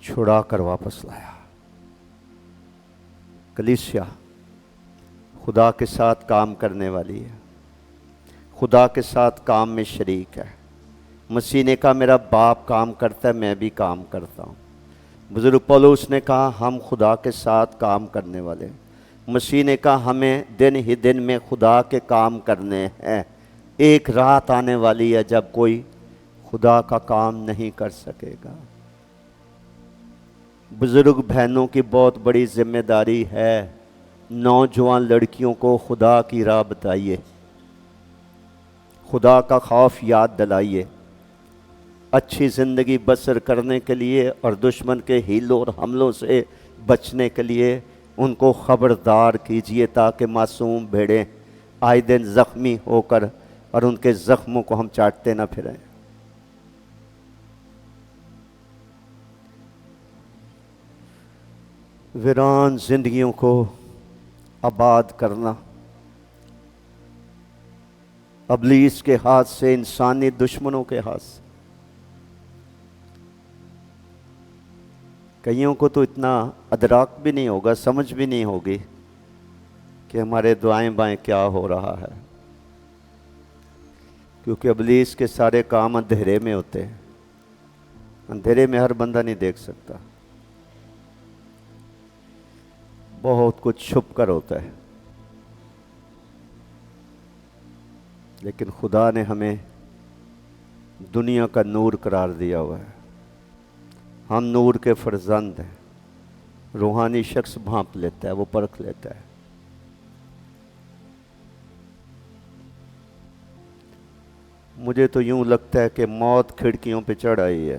چھڑا کر واپس لایا. کلیسیا خدا کے ساتھ کام کرنے والی ہے، خدا کے ساتھ کام میں شریک ہے. مسیح نے کہا میرا باپ کام کرتا ہے، میں بھی کام کرتا ہوں. بزرگ پولس نے کہا ہم خدا کے ساتھ کام کرنے والے ہیں. مسیح نے کہا ہمیں دن ہی دن میں خدا کے کام کرنے ہیں. ایک رات آنے والی ہے جب کوئی خدا کا کام نہیں کر سکے گا. بزرگ بہنوں کی بہت بڑی ذمہ داری ہے، نوجوان لڑکیوں کو خدا کی راہ بتائیے، خدا کا خوف یاد دلائیے، اچھی زندگی بسر کرنے کے لیے اور دشمن کے ہیلوں اور حملوں سے بچنے کے لیے ان کو خبردار کیجیے، تاکہ معصوم بھیڑیں آئے دن زخمی ہو کر اور ان کے زخموں کو ہم چاٹتے نہ پھریں. ویران زندگیوں کو آباد کرنا ابلیس کے ہاتھ سے، انسانی دشمنوں کے ہاتھ سے. کئیوں کو تو اتنا ادراک بھی نہیں ہوگا، سمجھ بھی نہیں ہوگی کہ ہمارے دائیں بائیں کیا ہو رہا ہے، کیونکہ ابلیس کے سارے کام اندھیرے میں ہوتے ہیں. اندھیرے میں ہر بندہ نہیں دیکھ سکتا، بہت کچھ چھپ کر ہوتا ہے. لیکن خدا نے ہمیں دنیا کا نور قرار دیا ہوا ہے، ہم نور کے فرزند ہیں. روحانی شخص بھانپ لیتا ہے، وہ پرکھ لیتا ہے. مجھے تو یوں لگتا ہے کہ موت کھڑکیوں پہ چڑھ آئی ہے.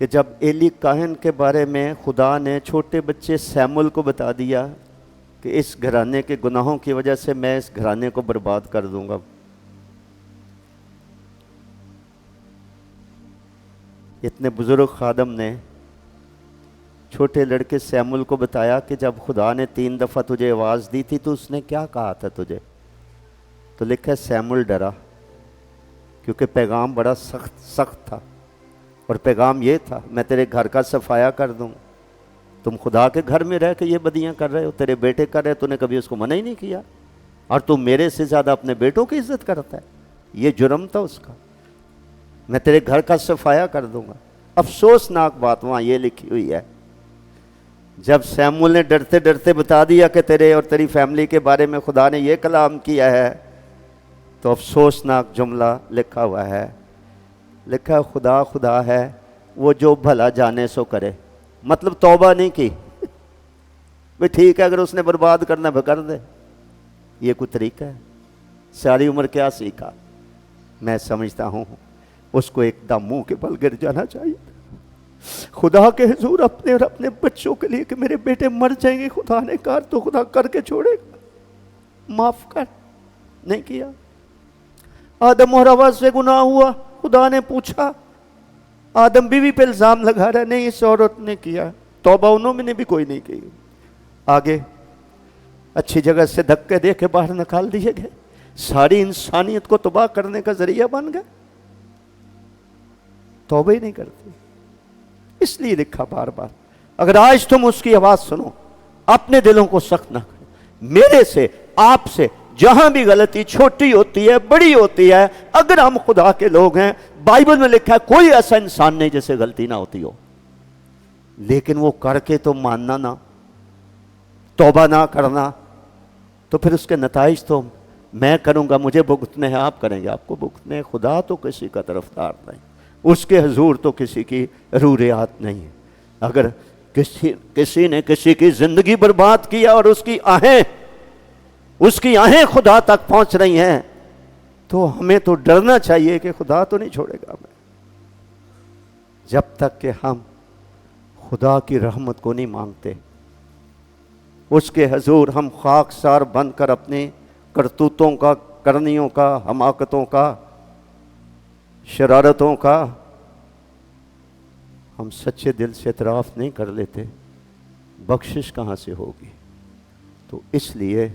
کہ جب ایلی کاہن کے بارے میں خدا نے چھوٹے بچے سیمول کو بتا دیا کہ اس گھرانے کے گناہوں کی وجہ سے میں اس گھرانے کو برباد کر دوں گا، اتنے بزرگ خادم نے چھوٹے لڑکے سیمول کو بتایا کہ جب خدا نے 3 دفعہ تجھے آواز دی تھی تو اس نے کیا کہا تھا تجھے؟ تو لکھا ہے سیمول ڈرا، کیونکہ پیغام بڑا سخت تھا، اور پیغام یہ تھا میں تیرے گھر کا صفایا کر دوں۔ تم خدا کے گھر میں رہ کے یہ بدیاں کر رہے ہو، تیرے بیٹے کر رہے، تو نے کبھی اس کو منع ہی نہیں کیا، اور تم میرے سے زیادہ اپنے بیٹوں کی عزت کرتا ہے، یہ جرم تھا اس کا، میں تیرے گھر کا صفایا کر دوں گا۔ افسوسناک بات وہاں یہ لکھی ہوئی ہے، جب سیمول نے ڈرتے ڈرتے بتا دیا کہ تیرے اور تیری فیملی کے بارے میں خدا نے یہ کلام کیا ہے، تو افسوسناک جملہ لکھا ہوا ہے، لکھا ہے خدا خدا ہے وہ جو بھلا جانے سو کرے، مطلب توبہ نہیں کی بھئی ٹھیک ہے اگر اس نے برباد کرنا ہے کر دے، یہ کوئی طریقہ ہے؟ ساری عمر کیا سیکھا؟ میں سمجھتا ہوں اس کو ایک دم منہ کے بل گر جانا چاہیے، خدا کے حضور اپنے اور اپنے بچوں کے لیے کہ میرے بیٹے مر جائیں گے، خدا نے کہا تو خدا کر کے چھوڑے گا، معاف کر، نہیں کیا۔ آدم اور حوا سے گناہ ہوا، خدا نے پوچھا، آدم بیوی پہ الزام لگا رہا ہے، نہیں اس عورت نے کیا، توبہ انہوں میں نے بھی کوئی نہیں کی، آگے اچھی جگہ سے دھکے دے کے باہر نکال دیے گئے، ساری انسانیت کو تباہ کرنے کا ذریعہ بن گئے، توبہ ہی نہیں کرتے۔ اس لیے لکھا بار بار اگر آج تم اس کی آواز سنو اپنے دلوں کو سخت نہ کرو۔ میرے سے آپ سے جہاں بھی غلطی چھوٹی ہوتی ہے بڑی ہوتی ہے، اگر ہم خدا کے لوگ ہیں، بائبل میں لکھا ہے کوئی ایسا انسان نہیں جسے غلطی نہ ہوتی ہو، لیکن وہ کر کے تو ماننا نہ، توبہ نہ کرنا، تو پھر اس کے نتائج تو میں کروں گا مجھے بھگتنے ہیں، آپ کریں گے آپ کو بھگتنے ہیں۔ خدا تو کسی کا طرفدار نہیں، اس کے حضور تو کسی کی ضروریات نہیں ہے۔ اگر کسی نے کسی کی زندگی برباد کیا اور اس کی آہیں خدا تک پہنچ رہی ہیں، تو ہمیں تو ڈرنا چاہیے کہ خدا تو نہیں چھوڑے گا ہمیں، جب تک کہ ہم خدا کی رحمت کو نہیں مانگتے۔ اس کے حضور ہم خاکسار بن کر اپنی کرتوتوں کا، کرنیوں کا، حماقتوں کا، شرارتوں کا ہم سچے دل سے اعتراف نہیں کر لیتے، بخشش کہاں سے ہوگی؟ تو اس لیے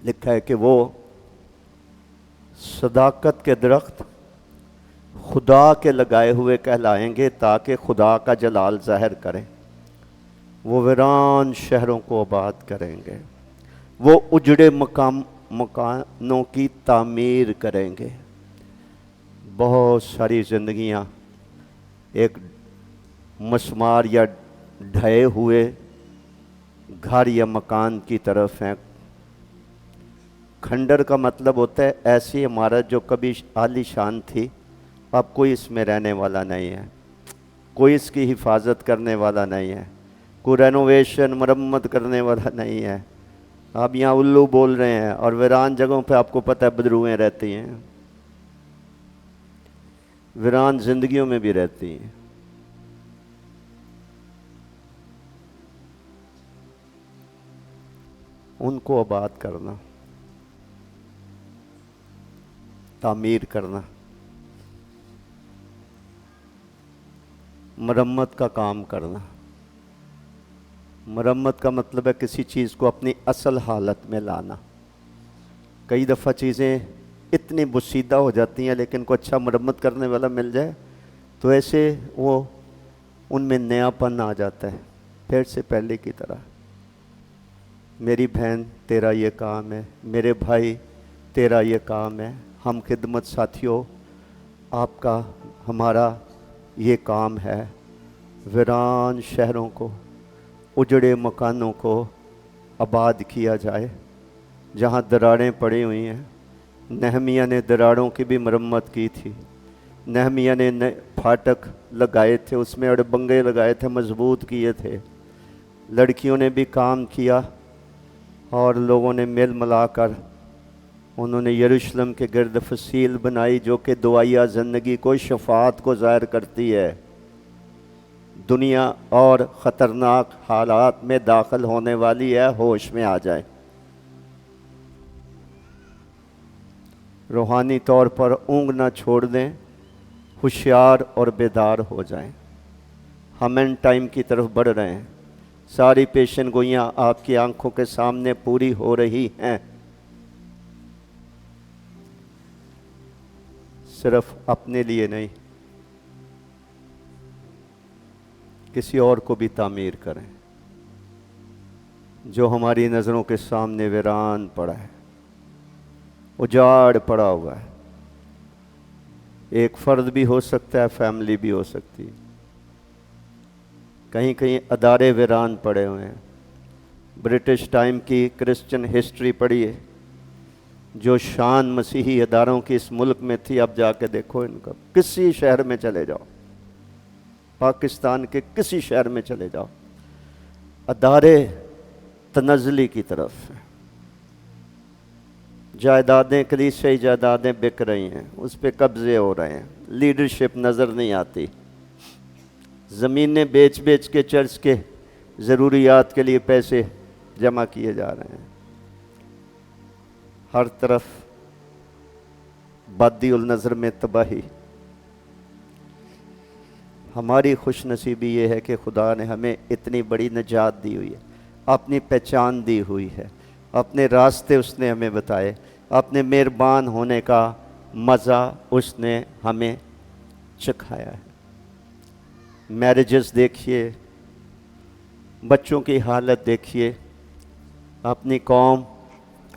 لکھا ہے کہ وہ صداقت کے درخت خدا کے لگائے ہوئے کہلائیں گے تاکہ خدا کا جلال ظاہر کریں، وہ ویران شہروں کو آباد کریں گے، وہ اجڑے مکانوں کی تعمیر کریں گے۔ بہت ساری زندگیاں ایک مسمار یا ڈھائے ہوئے گھر یا مکان کی طرف ہیں۔ کھنڈر کا مطلب ہوتا ہے ایسی عمارت جو کبھی عالی شان تھی، اب کوئی اس میں رہنے والا نہیں ہے، کوئی اس کی حفاظت کرنے والا نہیں ہے، کوئی رینوویشن مرمت کرنے والا نہیں ہے، آپ یہاں الو بول رہے ہیں، اور ویران جگہوں پہ آپ کو پتہ ہے بدروہیں رہتی ہیں، ویران زندگیوں میں بھی رہتی ہیں۔ ان کو آباد کرنا، تعمیر کرنا، مرمت کا کام کرنا۔ مرمت کا مطلب ہے کسی چیز کو اپنی اصل حالت میں لانا۔ کئی دفعہ چیزیں اتنی بسیدہ ہو جاتی ہیں، لیکن کوئی اچھا مرمت کرنے والا مل جائے تو ایسے وہ ان میں نیا پن آ جاتا ہے، پھر سے پہلے کی طرح۔ میری بہن تیرا یہ کام ہے، میرے بھائی تیرا یہ کام ہے، ہم خدمت ساتھیوں آپ کا ہمارا یہ کام ہے، ویران شہروں کو، اجڑے مکانوں کو آباد کیا جائے، جہاں دراڑیں پڑی ہوئی ہیں۔ نہمیہ نے دراڑوں کی بھی مرمت کی تھی، نہمیہ نے پھاٹک لگائے تھے، اس میں اڑبنگے لگائے تھے، مضبوط کیے تھے، لڑکیوں نے بھی کام کیا، اور لوگوں نے مل ملا کر انہوں نے یروشلم کے گرد فصیل بنائی جو کہ دعائیہ زندگی کو، شفاعت کو ظاہر کرتی ہے۔ دنیا اور خطرناک حالات میں داخل ہونے والی ہے، ہوش میں آ جائیں۔ روحانی طور پر اونگ نہ چھوڑ دیں، ہوشیار اور بیدار ہو جائیں۔ ہم اینڈ ٹائم کی طرف بڑھ رہے ہیں، ساری پیشن گوئیاں آپ کی آنکھوں کے سامنے پوری ہو رہی ہیں۔ صرف اپنے لیے نہیں، کسی اور کو بھی تعمیر کریں۔ جو ہماری نظروں کے سامنے ویران پڑا ہے، اجاڑ پڑا ہوا ہے، ایک فرد بھی ہو سکتا ہے، فیملی بھی ہو سکتی ہے، کہیں کہیں ادارے ویران پڑے ہوئے ہیں۔ برٹش ٹائم کی کرسچن ہسٹری پڑھیے، جو شان مسیحی اداروں کی اس ملک میں تھی، اب جا کے دیکھو ان کا۔ کسی شہر میں چلے جاؤ، پاکستان کے کسی شہر میں چلے جاؤ، ادارے تنزلی کی طرف ہیں۔ جائیدادیں، کلیسائی جائیدادیں بک رہی ہیں، اس پہ قبضے ہو رہے ہیں، لیڈرشپ نظر نہیں آتی، زمینیں بیچ بیچ کے چرچ کے ضروریات کے لیے پیسے جمع کیے جا رہے ہیں۔ ہر طرف بادی النظر میں تباہی۔ ہماری خوش نصیبی یہ ہے کہ خدا نے ہمیں اتنی بڑی نجات دی ہوئی ہے، اپنی پہچان دی ہوئی ہے، اپنے راستے اس نے ہمیں بتائے، اپنے مہربان ہونے کا مزہ اس نے ہمیں چکھایا ہے۔ میرجز دیکھیے، بچوں کی حالت دیکھیے، اپنی قوم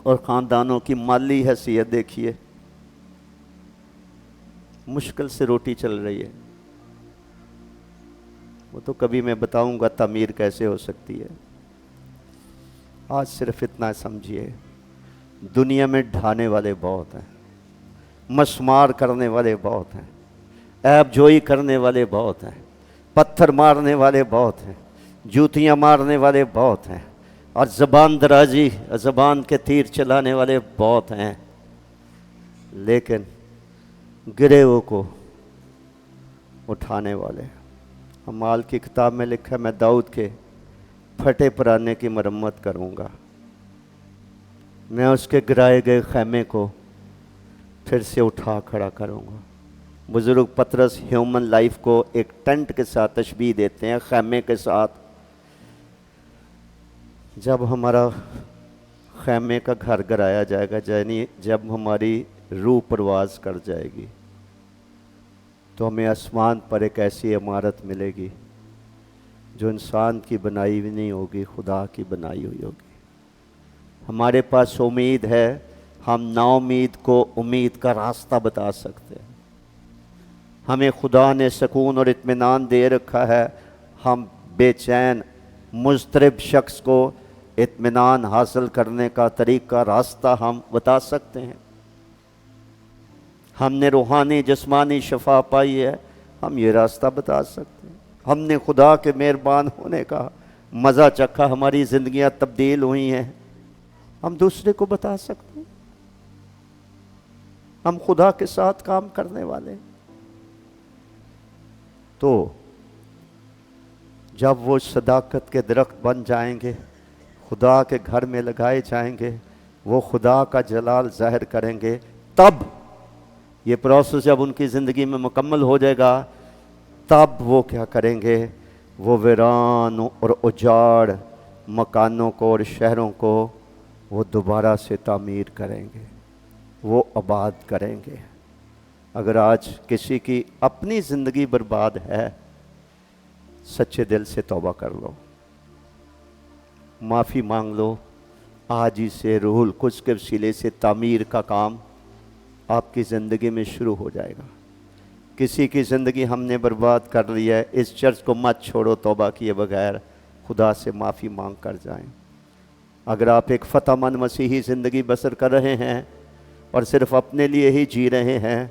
اور خاندانوں کی مالی حیثیت دیکھیے، مشکل سے روٹی چل رہی ہے۔ وہ تو کبھی میں بتاؤں گا تعمیر کیسے ہو سکتی ہے۔ آج صرف اتنا سمجھیے، دنیا میں ڈھانے والے بہت ہیں، مسمار کرنے والے بہت ہیں، عیب جوئی کرنے والے بہت ہیں، پتھر مارنے والے بہت ہیں، جوتیاں مارنے والے بہت ہیں، اور زبان درازی، زبان کے تیر چلانے والے بہت ہیں، لیکن گرے ہوئے کو اٹھانے والے۔ اعمال کی کتاب میں لکھا ہے، میں داؤد کے پھٹے پرانے کی مرمت کروں گا، میں اس کے گرائے گئے خیمے کو پھر سے اٹھا کھڑا کروں گا۔ بزرگ پطرس ہیومن لائف کو ایک ٹینٹ کے ساتھ تشبیہ دیتے ہیں، خیمے کے ساتھ۔ جب ہمارا خیمے کا گھر گرایا جائے گا، یعنی جب ہماری روح پرواز کر جائے گی، تو ہمیں آسمان پر ایک ایسی عمارت ملے گی جو انسان کی بنائی ہوئی نہیں ہوگی، خدا کی بنائی ہوئی ہوگی۔ ہمارے پاس امید ہے، ہم نا امید کو امید کا راستہ بتا سکتے ہیں۔ ہمیں خدا نے سکون اور اطمینان دے رکھا ہے، ہم بے چین مضطرب شخص کو اطمینان حاصل کرنے کا طریقہ، راستہ ہم بتا سکتے ہیں۔ ہم نے روحانی جسمانی شفا پائی ہے، ہم یہ راستہ بتا سکتے ہیں۔ ہم نے خدا کے مہربان ہونے کا مزہ چکھا، ہماری زندگیاں تبدیل ہوئی ہیں، ہم دوسرے کو بتا سکتے ہیں۔ ہم خدا کے ساتھ کام کرنے والے ہیں۔ تو جب وہ صداقت کے درخت بن جائیں گے، خدا کے گھر میں لگائے جائیں گے، وہ خدا کا جلال ظاہر کریں گے، تب یہ پروسیس جب ان کی زندگی میں مکمل ہو جائے گا، تب وہ کیا کریں گے؟ وہ ویران اور اجاڑ مکانوں کو اور شہروں کو وہ دوبارہ سے تعمیر کریں گے، وہ آباد کریں گے۔ اگر آج کسی کی اپنی زندگی برباد ہے، سچے دل سے توبہ کر لو، معافی مانگ لو، آج ہی سے روح القدس کے وسیلے سے تعمیر کا کام آپ کی زندگی میں شروع ہو جائے گا۔ کسی کی زندگی ہم نے برباد کر لی ہے، اس چرچ کو مت چھوڑو توبہ کیے بغیر، خدا سے معافی مانگ کر جائیں۔ اگر آپ ایک فتح مند مسیحی زندگی بسر کر رہے ہیں اور صرف اپنے لیے ہی جی رہے ہیں،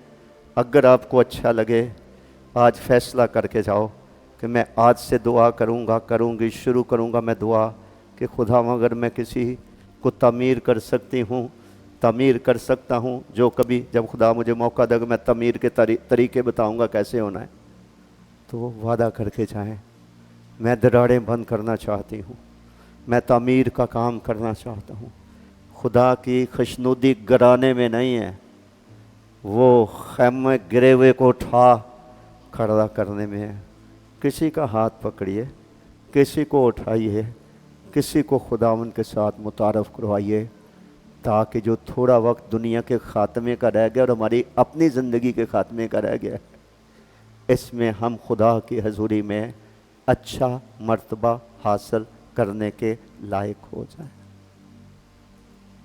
اگر آپ کو اچھا لگے، آج فیصلہ کر کے جاؤ کہ میں آج سے دعا کروں گا، کروں گی، شروع کروں گا میں دعا کہ خدا اگر میں کسی کو تعمیر کر سکتی ہوں، تعمیر کر سکتا ہوں جو کبھی جب خدا مجھے موقع دے گا میں تعمیر کے طریقے بتاؤں گا کیسے ہونا ہے، تو وہ وعدہ کر کے جائیں میں دراڑیں بند کرنا چاہتی ہوں، میں تعمیر کا کام کرنا چاہتا ہوں۔ خدا کی خوشنودی گرانے میں نہیں ہے، وہ خیمے گرے ہوئے کو اٹھا کھڑا کرنے میں ہے۔ کسی کا ہاتھ پکڑیے، کسی کو اٹھائیے، کسی کو خداوند کے ساتھ متعارف کروائیے، تاکہ جو تھوڑا وقت دنیا کے خاتمے کا رہ گیا اور ہماری اپنی زندگی کے خاتمے کا رہ گیا، اس میں ہم خدا کی حضوری میں اچھا مرتبہ حاصل کرنے کے لائق ہو جائیں۔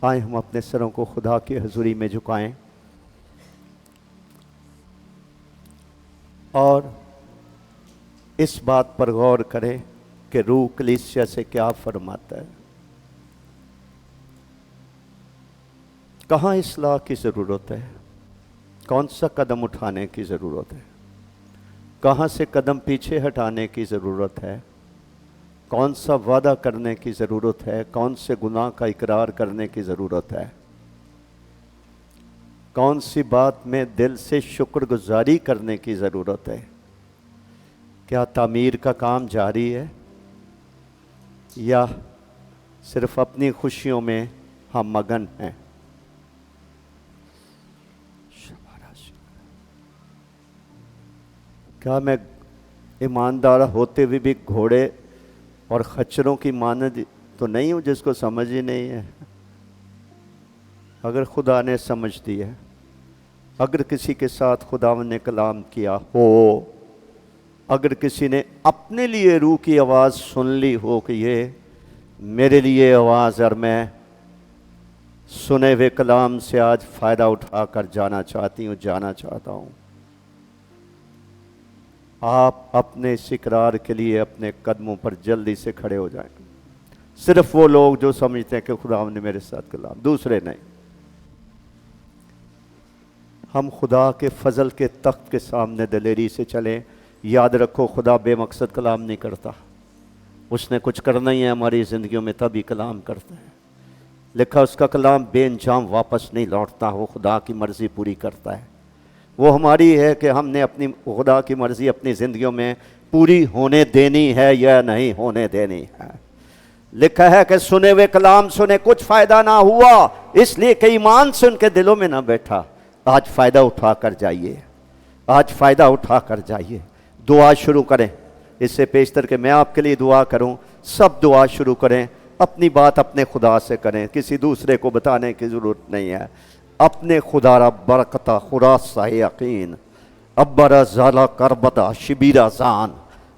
آئیں ہم اپنے سروں کو خدا کی حضوری میں جھکائیں اور اس بات پر غور کریں کہ روح کلیسیا سے کیا فرماتا ہے، کہاں اصلاح کی ضرورت ہے، کون سا قدم اٹھانے کی ضرورت ہے، کہاں سے قدم پیچھے ہٹانے کی ضرورت ہے، کون سا وعدہ کرنے کی ضرورت ہے، کون سے گناہ کا اقرار کرنے کی ضرورت ہے، کون سی بات میں دل سے شکر گزاری کرنے کی ضرورت ہے، کیا تعمیر کا کام جاری ہے یا صرف اپنی خوشیوں میں ہم مگن ہیں۔ کیا میں ایماندار ہوتے ہوئے بھی گھوڑے اور خچروں کی مانند تو نہیں ہوں جس کو سمجھ ہی نہیں ہے؟ اگر خدا نے سمجھ دی ہے، اگر کسی کے ساتھ خداوند نے کلام کیا ہو، اگر کسی نے اپنے لیے روح کی آواز سن لی ہو کہ یہ میرے لیے آواز اور میں سنے ہوئے کلام سے آج فائدہ اٹھا کر جانا چاہتا ہوں، آپ اپنے اس اقرار کے لیے اپنے قدموں پر جلدی سے کھڑے ہو جائیں۔ صرف وہ لوگ جو سمجھتے ہیں کہ خدا نے میرے ساتھ کلام، دوسرے نہیں۔ ہم خدا کے فضل کے تخت کے سامنے دلیری سے چلیں۔ یاد رکھو خدا بے مقصد کلام نہیں کرتا، اس نے کچھ کرنا ہی ہے ہماری زندگیوں میں تبھی کلام کرتا ہے۔ لکھا اس کا کلام بے انجام واپس نہیں لوٹتا، وہ خدا کی مرضی پوری کرتا ہے۔ وہ ہماری ہے کہ ہم نے اپنی خدا کی مرضی اپنی زندگیوں میں پوری ہونے دینی ہے یا نہیں ہونے دینی ہے۔ لکھا ہے کہ سنے ہوئے کلام سنے کچھ فائدہ نہ ہوا، اس لیے کہ ایمان سے ان کے دلوں میں نہ بیٹھا۔ آج فائدہ اٹھا کر جائیے، آج فائدہ اٹھا کر جائیے۔ دعا شروع کریں، اس سے پیشتر کہ میں آپ کے لیے دعا کروں، سب دعا شروع کریں، اپنی بات اپنے خدا سے کریں، کسی دوسرے کو بتانے کی ضرورت نہیں ہے۔ اپنے خدا رب برکتہ خراصہ یقین ابرا زالہ کربدہ شبیرہ زان،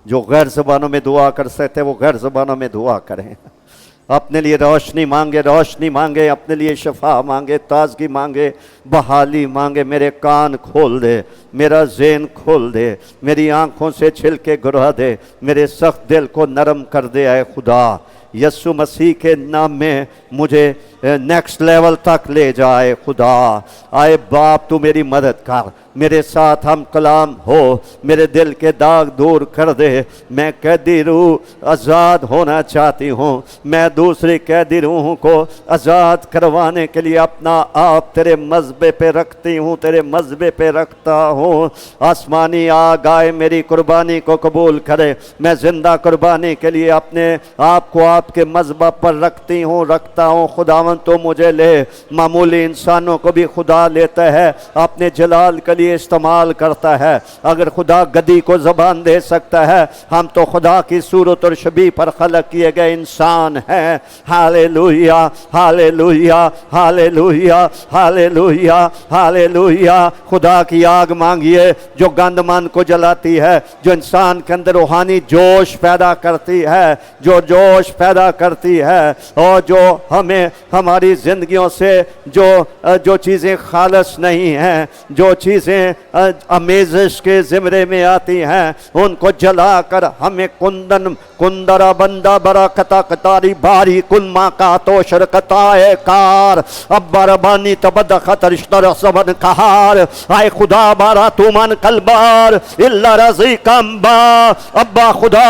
جو غیر زبانوں میں دعا کر سکتے وہ غیر زبانوں میں دعا کریں۔ اپنے لیے روشنی مانگے، اپنے لیے شفا مانگے، تازگی مانگے، بحالی مانگے۔ میرے کان کھول دے، میرا ذہن کھول دے، میری آنکھوں سے چھلکے گرا دے، میرے سخت دل کو نرم کر دے اے خدا۔ یسوع مسیح کے نام میں مجھے نیکسٹ لیول تک لے جائے خدا۔ آئے باپ تو میری مدد کر، میرے ساتھ ہم کلام ہو، میرے دل کے داغ دور کر دے۔ میں قیدی روح آزاد ہونا چاہتی ہوں، میں دوسری قیدی روحوں کو آزاد کروانے کے لیے اپنا آپ تیرے مذبے پہ رکھتی ہوں، تیرے مذبے پہ رکھتا ہوں۔ آسمانی آگ آئے میری قربانی کو قبول کرے، میں زندہ قربانی کے لیے اپنے آپ کو آپ کے مذبح پر رکھتا ہوں۔ خداوند تو مجھے لے، معمولی انسانوں کو بھی خدا لیتا ہے، اپنے جلال کے لیے استعمال کرتا ہے۔ اگر خدا گدی کو زبان دے سکتا ہے، ہم تو خدا کی صورت اور شبیہ پر خلق کیے گئے انسان ہیں۔ Hallelujah, hallelujah, hallelujah, hallelujah, hallelujah. خدا کی آگ مانگیے جو گند من کو جلاتی ہے، جو انسان کے اندر روحانی جوش پیدا کرتی ہے، جو جوش پیدا کرتی ہے، اور جو ہمیں ہماری زندگیوں سے جو چیزیں خالص نہیں ہیں، جو چیزیں امیزش کے زمرے میں آتی ہیں، ان کو جلا کر ہمیں کندرا بندہ برکتا کتاری باری کنما کا تو شرکتائے کار ابا ربانی تبد خطر اشتر سبن کہار۔ آئے خدا بارا تو من کلبار اللہ رضی کمبا۔ ابا خدا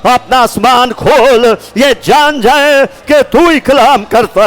اپنا آسمان کھول، یہ جان جائے کہ تو ہی کلام کرتا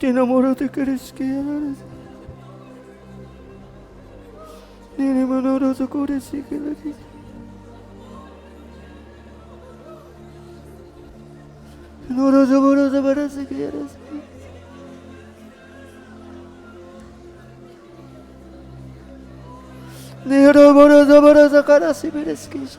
Ti namoro te kereskiya, nene manoro to koresikela, noro zaboro zabarasikela, nero boro zaboro zakarasibereskiya.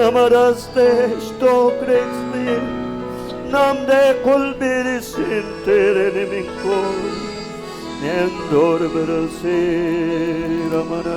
Namaraste stokreksni namde kulbiri sintere minko endor berse ramana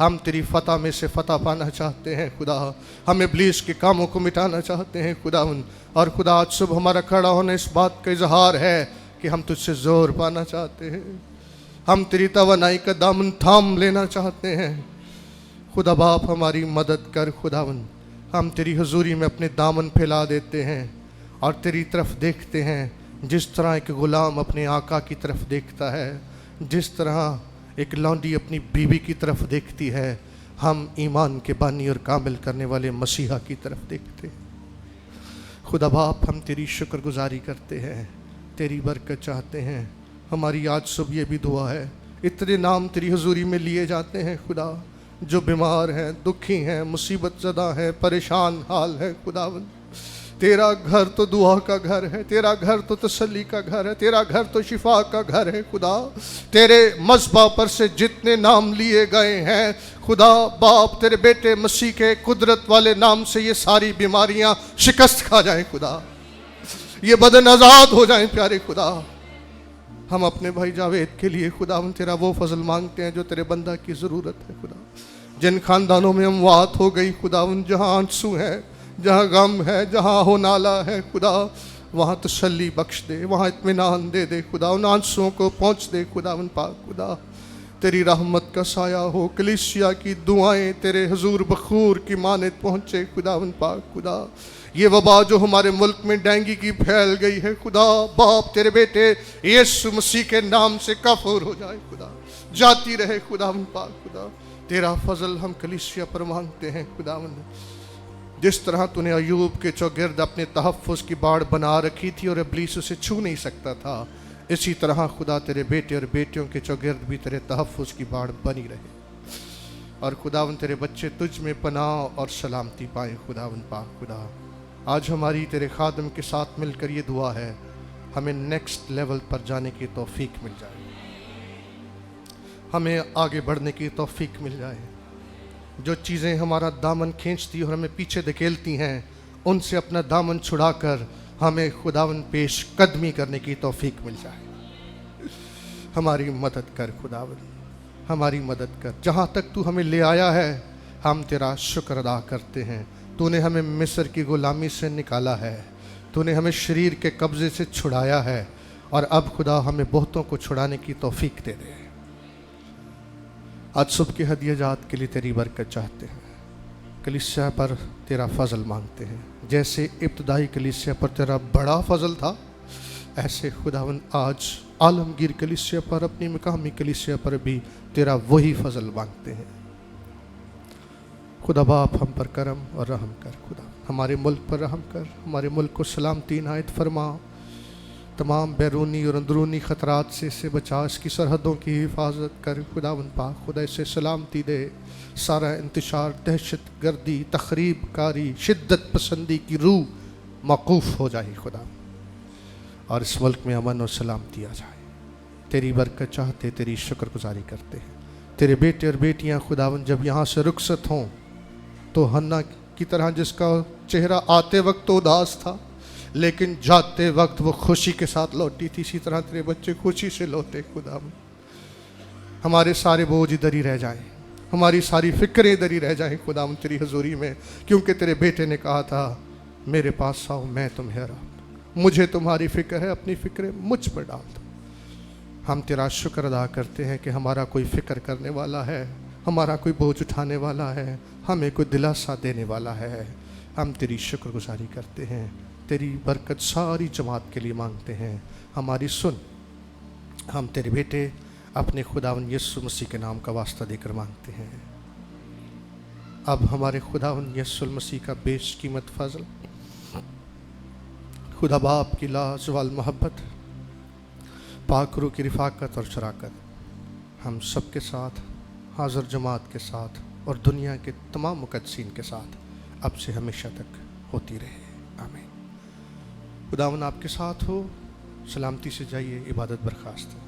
ہم تیری فتح میں سے فتح پانا چاہتے ہیں خدا. ہم ابلیس کے کاموں کو مٹانا چاہتے ہیں خداوند. اور خدا آج صبح ہمارا کھڑا ہونا اس بات کا اظہار ہے کہ ہم تجھ سے زور پانا چاہتے ہیں. ہم تیری توانائی کا دامن تھام لینا چاہتے ہیں. خدا باپ ہماری مدد کر خداوند. ہم تیری حضوری میں اپنے دامن پھیلا دیتے ہیں اور تیری طرف دیکھتے ہیں جس طرح ایک غلام اپنے آقا کی طرف دیکھتا ہے, جس طرح ایک لونڈی اپنی بیوی کی طرف دیکھتی ہے. ہم ایمان کے بانی اور کامل کرنے والے مسیحا کی طرف دیکھتے ہیں. خدا باپ ہم تیری شکر گزاری کرتے ہیں, تیری برکت چاہتے ہیں. ہماری آج صبح یہ بھی دعا ہے, اتنے نام تیری حضوری میں لیے جاتے ہیں خدا جو بیمار ہیں, دکھی ہیں, مصیبت زدہ ہیں, پریشان حال ہے خداوند. تیرا گھر تو دعا کا گھر ہے, تیرا گھر تو تسلی کا گھر ہے, تیرا گھر تو شفا کا گھر ہے خدا. تیرے مذبح پر سے جتنے نام لیے گئے ہیں خدا باپ, تیرے بیٹے مسیح کے قدرت والے نام سے یہ ساری بیماریاں شکست کھا جائیں خدا, یہ بدن آزاد ہو جائیں پیارے خدا. ہم اپنے بھائی جاوید کے لیے خدا تیرا وہ فضل مانگتے ہیں جو تیرے بندہ کی ضرورت ہے خدا. جن خاندانوں میں اموات ہو گئی خدا, جہاں آنسو ہے, جہاں غم ہے, جہاں ہو نالا ہے خدا, وہاں تسلی بخش دے, وہاں اطمینان دے دے خدا. ان آنسوؤں کو پہنچ دے خدا پاک خدا. تیری رحمت کا سایہ ہو, کلیسیا کی دعائیں تیرے حضور بخور کی مانند پہنچے خدا پاک خدا. یہ وبا جو ہمارے ملک میں ڈینگی کی پھیل گئی ہے خدا باپ, تیرے بیٹے یسوع مسیح کے نام سے کفر ہو جائے خدا, جاتی رہے خدا پاک خدا. تیرا فضل ہم کلیسیا پر مانگتے ہیں خدا. جس طرح تو نے ایوب کے چوگرد اپنے تحفظ کی باڑ بنا رکھی تھی اور ابلیس اسے چھو نہیں سکتا تھا, اسی طرح خدا تیرے بیٹے اور بیٹیوں کے چوگرد بھی تیرے تحفظ کی باڑ بنی رہے. اور خداوند تیرے بچے تجھ میں پناہ اور سلامتی پائیں خداوند پاک خدا. آج ہماری تیرے خادم کے ساتھ مل کر یہ دعا ہے, ہمیں نیکسٹ لیول پر جانے کی توفیق مل جائے, ہمیں آگے بڑھنے کی توفیق مل جائے. جو چیزیں ہمارا دامن کھینچتی اور ہمیں پیچھے دھکیلتی ہیں ان سے اپنا دامن چھڑا کر ہمیں خداوند پیش قدمی کرنے کی توفیق مل جائے. ہماری مدد کر خداوند, ہماری مدد کر. جہاں تک تو ہمیں لے آیا ہے ہم تیرا شکر ادا کرتے ہیں. تو نے ہمیں مصر کی غلامی سے نکالا ہے, تو نے ہمیں شریر کے قبضے سے چھڑایا ہے, اور اب خدا ہمیں بہتوں کو چھڑانے کی توفیق دے دے. آج صبح کے ہدیہ جات کے لیے تیری برکت چاہتے ہیں, کلیسیا پر تیرا فضل مانگتے ہیں. جیسے ابتدائی کلیسیا پر تیرا بڑا فضل تھا, ایسے خداوند آج عالمگیر کلیسیا پر, اپنی مقامی کلیسیا پر بھی تیرا وہی فضل مانگتے ہیں. خدا باپ ہم پر کرم اور رحم کر خدا. ہمارے ملک پر رحم کر, ہمارے ملک کو سلامتی عنایت فرما. تمام بیرونی اور اندرونی خطرات سے اسے بچا, اس کی سرحدوں کی حفاظت کر خداوند پاک خدا. اسے سلامتی دے. سارا انتشار, دہشت گردی, تخریب کاری, شدت پسندی کی روح موقوف ہو جائے خدا, اور اس ملک میں امن و سلامتی آ جائے. تیری برکت چاہتے, تیری شکر گزاری کرتے ہیں. تیرے بیٹے اور بیٹیاں خداوند جب یہاں سے رخصت ہوں تو حنا کی طرح, جس کا چہرہ آتے وقت تو اداس تھا لیکن جاتے وقت وہ خوشی کے ساتھ لوٹی تھی, اسی طرح تیرے بچے خوشی سے لوٹے خداوند. ہمارے سارے بوجھ ادھر ہی رہ جائیں, ہماری ساری فکریں ادھر ہی رہ جائیں خداوند تیری حضوری میں, کیونکہ تیرے بیٹے نے کہا تھا میرے پاس آؤ میں تمہارا, مجھے تمہاری فکر ہے, اپنی فکریں مجھ پر ڈال دو. ہم تیرا شکر ادا کرتے ہیں کہ ہمارا کوئی فکر کرنے والا ہے, ہمارا کوئی بوجھ اٹھانے والا ہے, ہمیں کوئی دلاسا دینے والا ہے. ہم تیری شکر گزاری کرتے ہیں, تیری برکت ساری جماعت کے لیے مانگتے ہیں. ہماری سن, ہم تیرے بیٹے اپنے خداوند یسوع مسیح کے نام کا واسطہ دے کر مانگتے ہیں. اب ہمارے خداوند یسوع مسیح کا بیش قیمت فضل, خدا باپ کی لازوال محبت, پاک روح کی رفاقت اور شراکت ہم سب کے ساتھ, حاضر جماعت کے ساتھ اور دنیا کے تمام مقدسین کے ساتھ اب سے ہمیشہ تک ہوتی رہے. آمین. خداوند آپ کے ساتھ ہو. سلامتی سے جائیے. عبادت برخاست ہے.